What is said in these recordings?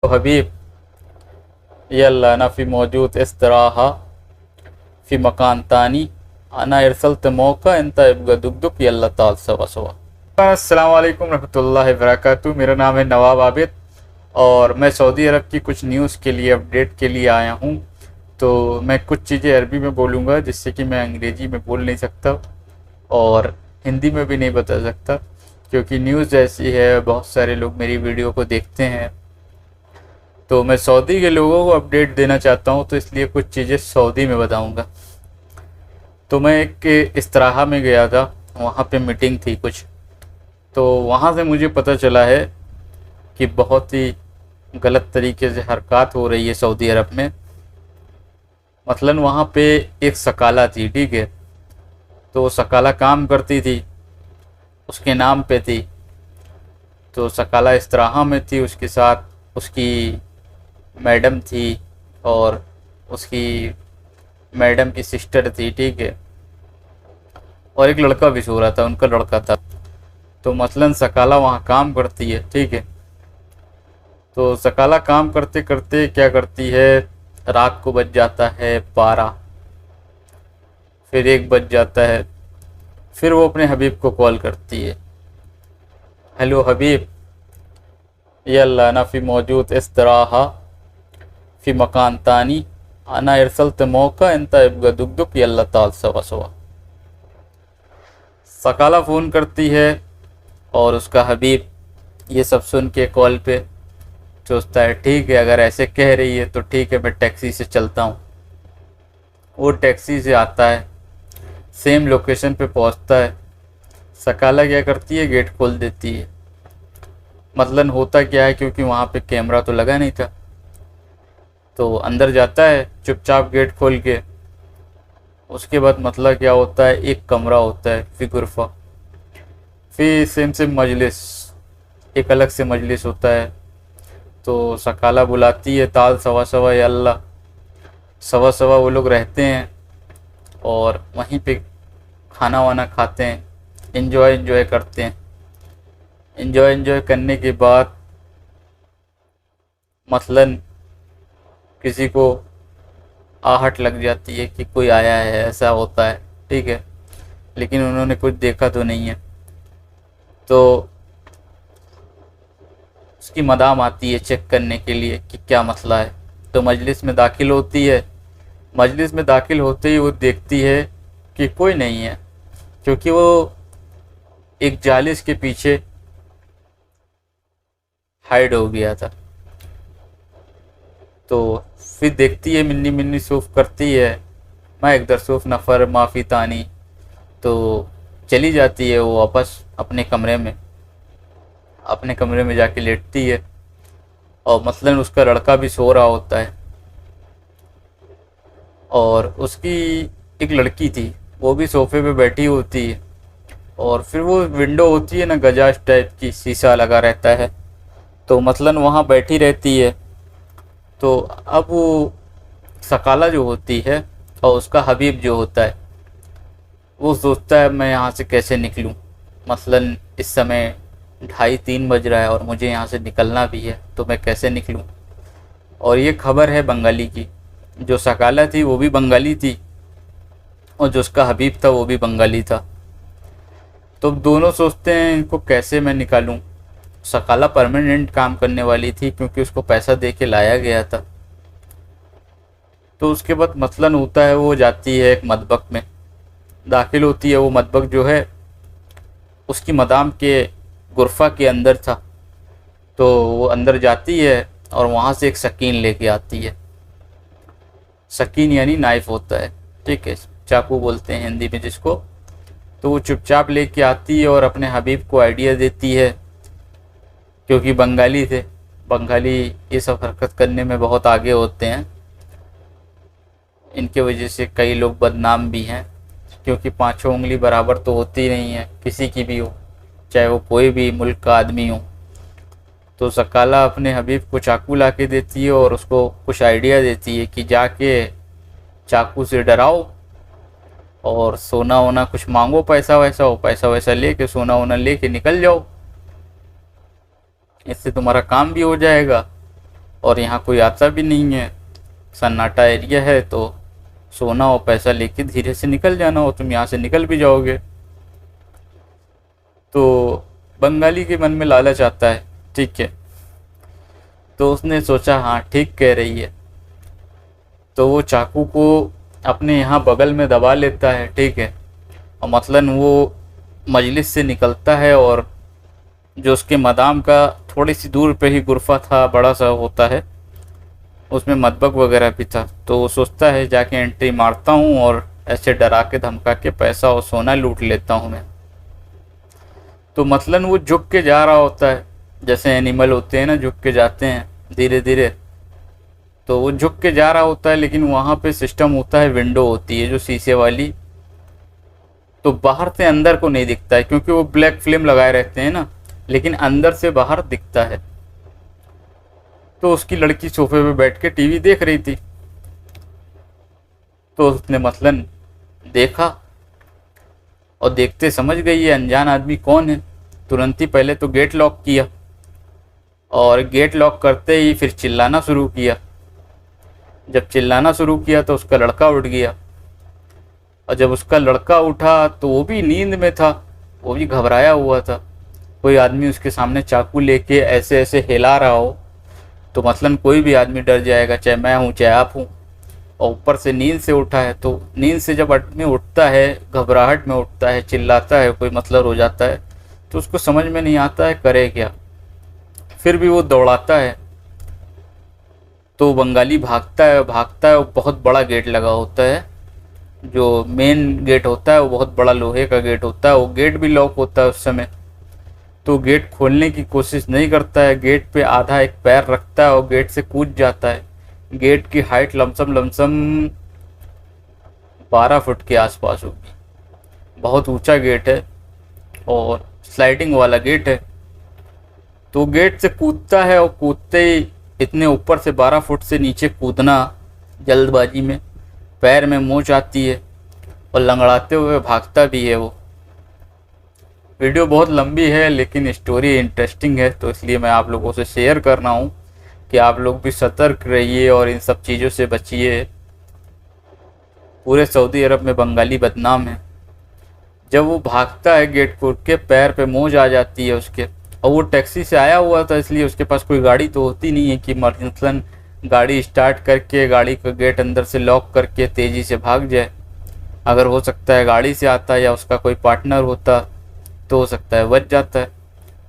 तो हबीब यल्ला ना फ़ी मौजूद इस्तराहा फ़ी मकान तानी अना इरसलत मौका इंता इब्गा दुक दुक यल्ला ताल सवा सवा। अस्सलाम वालेकुम रहमतुल्लाहि व बरकातुहू। मेरा नाम है नवाब आबिद और मैं सऊदी अरब की कुछ न्यूज़ के लिए अपडेट के लिए आया हूँ। तो मैं कुछ चीज़ें अरबी में बोलूँगा जिससे कि मैं अंग्रेज़ी में बोल नहीं सकता और हिंदी में भी नहीं बता सकता, क्योंकि न्यूज़ ऐसी है, बहुत सारे लोग मेरी वीडियो को देखते हैं। तो मैं सऊदी के लोगों को अपडेट देना चाहता हूँ, तो इसलिए कुछ चीज़ें सऊदी में बताऊँगा। तो मैं एक इस्तराहा में गया था, वहाँ पे मीटिंग थी कुछ। तो वहाँ से मुझे पता चला है कि बहुत ही गलत तरीके से हरकत हो रही है सऊदी अरब में। मसलन वहाँ पे एक सकाला थी, ठीक है। तो वो सकाला काम करती थी, उसके नाम पे थी। तो सकाला इस्तराहा में थी, उसके साथ उसकी मैडम थी और उसकी मैडम की सिस्टर थी, ठीक है। और एक लड़का भी सो रहा था, उनका लड़का था। तो मसलन सकाला वहाँ काम करती है, ठीक है। तो सकाला काम करते करते क्या करती है, रात को बज जाता है 12, फिर 1 बज जाता है। फिर वो अपने हबीब को कॉल करती है, हेलो हबीब यल्ला ना फ़ी मौजूद इस्तराहा फ़ी मकान तानी अना इरसलत मौका इंता इब्गा दुक दुक यल्ला ताल सवा सवा। सकाला फ़ोन करती है और उसका हबीब ये सब सुन के कॉल पे सोचता है, ठीक है, अगर ऐसे कह रही है तो ठीक है, मैं टैक्सी से चलता हूँ। वो टैक्सी से आता है, सेम लोकेशन पे पहुँचता है। सकाला क्या करती है, गेट खोल देती है। मतलब होता क्या है, क्योंकि वहाँ पे कैमरा तो लगा नहीं था, तो अंदर जाता है चुपचाप गेट खोल के। उसके बाद मतलब क्या होता है, एक कमरा होता है, फिर गुरफा, फिर सेम सेम मजलिस, एक अलग से मजलिस होता है। तो सकाला बुलाती है, ताल सवा सवा या अल्लाह, सवा सवा वो लोग रहते हैं और वहीं पे खाना वाना खाते हैं, एंजॉय करते हैं। एंजॉय करने के बाद मसलन किसी को आहट लग जाती है कि कोई आया है, ऐसा होता है, ठीक है। लेकिन उन्होंने कुछ देखा तो नहीं है। तो उसकी मदाम आती है चेक करने के लिए कि क्या मसला है। तो मजलिस में दाखिल होती है। मजलिस में दाखिल होते ही वो देखती है कि कोई नहीं है, क्योंकि वो एक जालिस के पीछे हाइड हो गया था। तो फिर देखती है, मिन्नी मिन्नी सूफ करती है, मैं एक दरसूफ नफ़र माफ़ी तानी। तो चली जाती है वो वापस अपने कमरे में जाके लेटती है। और मसलन उसका लड़का भी सो रहा होता है और उसकी एक लड़की थी, वो भी सोफे पे बैठी होती है। और फिर वो विंडो होती है ना, गजाश टाइप की, शीशा लगा रहता है, तो मसलन वहाँ बैठी रहती है। तो अब वो सकाला जो होती है और उसका हबीब जो होता है, वो सोचता है मैं यहाँ से कैसे निकलूँ। मसलन इस समय 2:30-3 बज रहा है और मुझे यहाँ से निकलना भी है, तो मैं कैसे निकलूँ। और ये खबर है बंगाली की, जो सकाला थी वो भी बंगाली थी और जो उसका हबीब था वो भी बंगाली था। तो दोनों सोचते हैं इनको कैसे मैं निकालूँ। सकाला परमानेंट काम करने वाली थी, क्योंकि उसको पैसा दे के लाया गया था। तो उसके बाद मसलन होता है, वो जाती है एक मदबक में दाखिल होती है। वो मदबक जो है उसकी मदाम के गुरफा के अंदर था। तो वो अंदर जाती है और वहाँ से एक सकीन लेके आती है। सकीन यानी नाइफ होता है, ठीक है, चाकू बोलते हैं हिंदी में जिसको। तो वो चुपचाप लेके आती है और अपने हबीब को आइडिया देती है, क्योंकि बंगाली थे, बंगाली ये सब हरकत करने में बहुत आगे होते हैं। इनके वजह से कई लोग बदनाम भी हैं, क्योंकि पाँचों उंगली बराबर तो होती नहीं है, किसी की भी हो, चाहे वो कोई भी मुल्क का आदमी हो। तो सकाला अपने हबीब को चाकू ला के देती है और उसको कुछ आइडिया देती है कि जाके चाकू से डराओ और सोना वोना कुछ मांगो, पैसा वैसा लेके सोना वोना लेके निकल जाओ, इससे तुम्हारा काम भी हो जाएगा और यहाँ कोई आता भी नहीं है, सन्नाटा एरिया है, तो सोना और पैसा लेके धीरे से निकल जाना और तुम यहाँ से निकल भी जाओगे। तो बंगाली के मन में लालच आता है, ठीक है। तो उसने सोचा हाँ ठीक कह रही है, तो वो चाकू को अपने यहाँ बगल में दबा लेता है, ठीक है। और मसलन वो मजलिस से निकलता है और जो उसके मदाम का थोड़ी सी दूर पे ही गुरफा था, बड़ा सा होता है, उसमें मतबक वगैरह भी था। तो वो सोचता है जाके एंट्री मारता हूँ और ऐसे डरा के धमका के पैसा और सोना लूट लेता हूँ मैं। तो मसलन वो झुक के जा रहा होता है, जैसे एनिमल होते हैं ना, झुक के जाते हैं धीरे धीरे। तो वो झुक के जा रहा होता है, लेकिन वहाँ पे सिस्टम होता है, विंडो होती है जो शीशे वाली, तो बाहर से अंदर को नहीं दिखता है क्योंकि वो ब्लैक फिल्म लगाए रहते हैं ना, लेकिन अंदर से बाहर दिखता है। तो उसकी लड़की सोफे पे बैठ के टीवी देख रही थी, तो उसने मसलन देखा और देखते समझ गई ये अनजान आदमी कौन है। तुरंत ही पहले तो गेट लॉक किया और गेट लॉक करते ही फिर चिल्लाना शुरू किया। जब चिल्लाना शुरू किया तो उसका लड़का उठ गया, और जब उसका लड़का उठा तो वो भी नींद में था, वो भी घबराया हुआ था। कोई आदमी उसके सामने चाकू लेके ऐसे ऐसे हिला रहा हो तो मसलन कोई भी आदमी डर जाएगा, चाहे मैं हूँ चाहे आप हूँ। और ऊपर से नींद से उठा है, तो नींद से जब आदमी उठता है, घबराहट में उठता है, चिल्लाता है, कोई मतलब हो जाता है, तो उसको समझ में नहीं आता है करे क्या। फिर भी वो दौड़ाता है, तो बंगाली भागता है भागता है। वो बहुत बड़ा गेट लगा होता है, जो मेन गेट होता है वो बहुत बड़ा लोहे का गेट होता है। वो गेट भी लॉक होता है उस समय, तो गेट खोलने की कोशिश नहीं करता है, गेट पे आधा एक पैर रखता है और गेट से कूद जाता है। गेट की हाइट लमसम 12 फुट के आसपास होगी, बहुत ऊंचा गेट है और स्लाइडिंग वाला गेट है। तो गेट से कूदता है और कूदते ही इतने ऊपर से 12 फुट से नीचे कूदना जल्दबाजी में, पैर में मोच आती है और लंगड़ाते हुए भागता भी है वो। वीडियो बहुत लंबी है लेकिन स्टोरी इंटरेस्टिंग है, तो इसलिए मैं आप लोगों से शेयर कर रहा हूँ कि आप लोग भी सतर्क रहिए और इन सब चीज़ों से बचिए। पूरे सऊदी अरब में बंगाली बदनाम है। जब वो भागता है गेट कूद के, पैर पे मोच आ जाती है उसके, और वो टैक्सी से आया हुआ था इसलिए उसके पास कोई गाड़ी तो होती नहीं है कि मसलन गाड़ी स्टार्ट करके गाड़ी का गेट अंदर से लॉक करके तेज़ी से भाग जाए। अगर हो सकता है गाड़ी से आता या उसका कोई पार्टनर होता तो हो सकता है बच जाता है,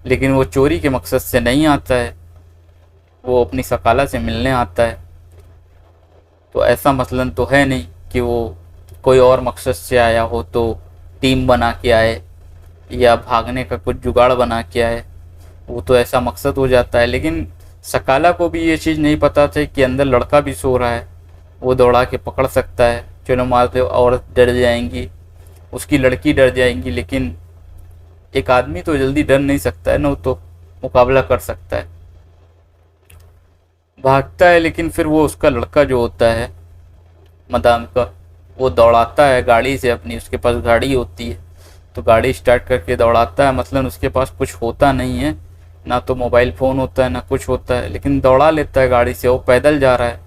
लेकिन वो चोरी के मकसद से नहीं आता है, वो अपनी सकाला से मिलने आता है। तो ऐसा मसलन तो है नहीं कि वो कोई और मकसद से आया हो, तो टीम बना के आए या भागने का कुछ जुगाड़ बना के आए, वो तो ऐसा मकसद हो जाता है। लेकिन सकाला को भी ये चीज़ नहीं पता था कि अंदर लड़का भी सो रहा है, वो दौड़ा के पकड़ सकता है। चलो मारते औरत डर जाएंगी, उसकी लड़की डर जाएंगी, लेकिन एक आदमी तो जल्दी डर नहीं सकता है ना, वो तो मुकाबला कर सकता है। भागता है, लेकिन फिर वो उसका लड़का जो होता है मदाम का, वो दौड़ाता है गाड़ी से अपनी, उसके पास गाड़ी होती है तो गाड़ी स्टार्ट करके दौड़ाता है। मसलन उसके पास कुछ होता नहीं है, ना तो मोबाइल फ़ोन होता है ना कुछ होता है, लेकिन दौड़ा लेता है गाड़ी से। वो पैदल जा रहा है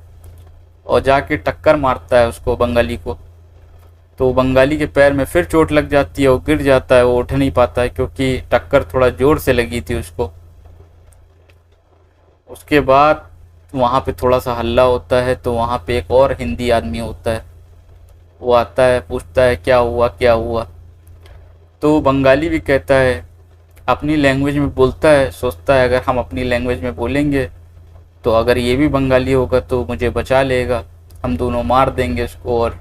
और जाके टक्कर मारता है उसको, बंगाली को। तो बंगाली के पैर में फिर चोट लग जाती है, वो गिर जाता है, वो उठ नहीं पाता है क्योंकि टक्कर थोड़ा ज़ोर से लगी थी उसको। उसके बाद वहाँ पे थोड़ा सा हल्ला होता है, तो वहाँ पे एक और हिंदी आदमी होता है, वो आता है, पूछता है क्या हुआ क्या हुआ। तो बंगाली भी कहता है, अपनी लैंग्वेज में बोलता है, सोचता है अगर हम अपनी लैंग्वेज में बोलेंगे तो अगर ये भी बंगाली होगा तो मुझे बचा लेगा, हम दोनों मार देंगे उसको और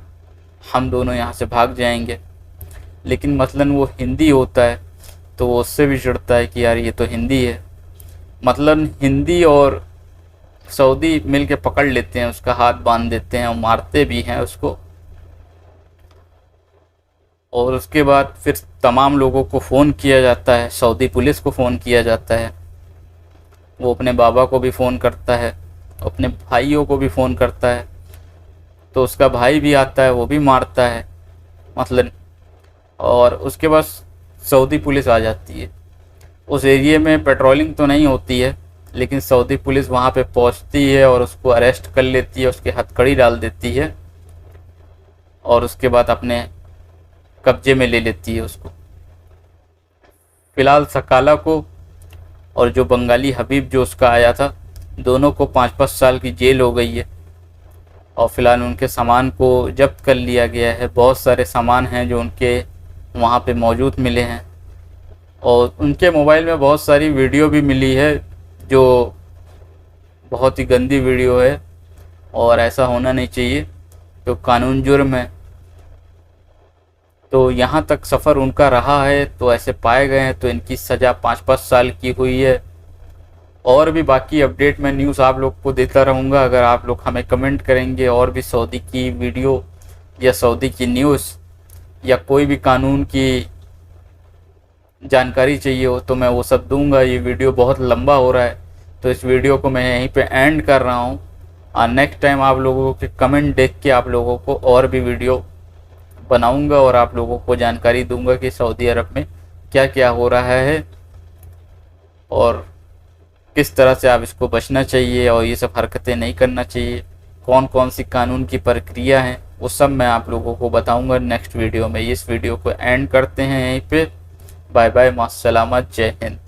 हम दोनों यहाँ से भाग जाएंगे। लेकिन मसलन वो हिंदी होता है तो वो उससे भी चिढ़ता है कि यार ये तो हिंदी है। मतलब हिंदी और सऊदी मिल के पकड़ लेते हैं उसका, हाथ बांध देते हैं और मारते भी हैं उसको। और उसके बाद फिर तमाम लोगों को फ़ोन किया जाता है, सऊदी पुलिस को फ़ोन किया जाता है, वो अपने बाबा को भी फ़ोन करता है, अपने भाइयों को भी फ़ोन करता है। तो उसका भाई भी आता है, वो भी मारता है मतलब। और उसके बाद सऊदी पुलिस आ जाती है। उस एरिए में पेट्रोलिंग तो नहीं होती है, लेकिन सऊदी पुलिस वहाँ पे पहुँचती है और उसको अरेस्ट कर लेती है, उसके हथकड़ी डाल देती है और उसके बाद अपने कब्जे में ले लेती है उसको। फ़िलहाल सकाला को और जो बंगाली हबीब जो उसका आया था, दोनों को 5-5 साल की जेल हो गई है और फ़िलहाल उनके सामान को जब्त कर लिया गया है। बहुत सारे सामान हैं जो उनके वहाँ पे मौजूद मिले हैं और उनके मोबाइल में बहुत सारी वीडियो भी मिली है जो बहुत ही गंदी वीडियो है और ऐसा होना नहीं चाहिए, तो कानून जुर्म है। तो यहाँ तक सफ़र उनका रहा है, तो ऐसे पाए गए हैं, तो इनकी सज़ा 5-5 साल की हुई है। और भी बाकी अपडेट मैं न्यूज़ आप लोग को देता रहूँगा। अगर आप लोग हमें कमेंट करेंगे और भी सऊदी की वीडियो या सऊदी की न्यूज़ या कोई भी कानून की जानकारी चाहिए हो तो मैं वो सब दूंगा। ये वीडियो बहुत लंबा हो रहा है, तो इस वीडियो को मैं यहीं पे एंड कर रहा हूँ और नेक्स्ट टाइम आप लोगों के कमेंट देख के आप लोगों को और भी वीडियो बनाऊंगा और आप लोगों को जानकारी दूंगा कि सऊदी अरब में क्या क्या हो रहा है और किस तरह से आप इसको बचना चाहिए और ये सब हरकतें नहीं करना चाहिए, कौन कौन सी कानून की प्रक्रिया है, वो सब मैं आप लोगों को बताऊंगा नेक्स्ट वीडियो में। इस वीडियो को एंड करते हैं यहीं पे। बाय बाय, मास्सलामा, जय हिंद।